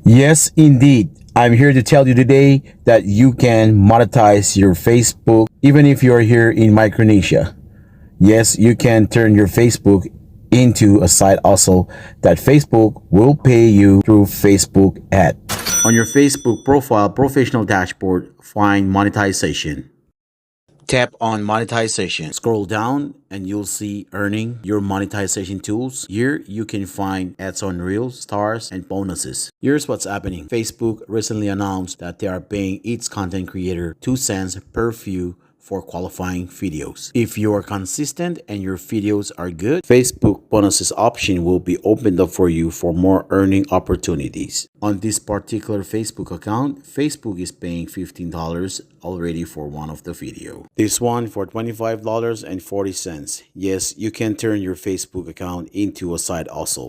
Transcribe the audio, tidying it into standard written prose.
Yes, indeed. I'm here to tell you today that you can monetize your Facebook even if you're here in Micronesia. Yes, you can turn your Facebook into a side also that Facebook will pay you through Facebook ad. On your Facebook profile professional dashboard, find monetization. Tap on monetization. Scroll down and you'll see earning your monetization tools. Here you can find ads on reels, stars, and bonuses. Here's what's happening. Facebook recently announced that they are paying each content creator 2 cents per view for qualifying videos. If you are consistent and your videos are good, Facebook bonuses option will be opened up for you for more earning opportunities. On this particular Facebook account, Facebook is paying $15 already for one of the video. This one for $25.40. Yes, you can turn your Facebook account into a side also.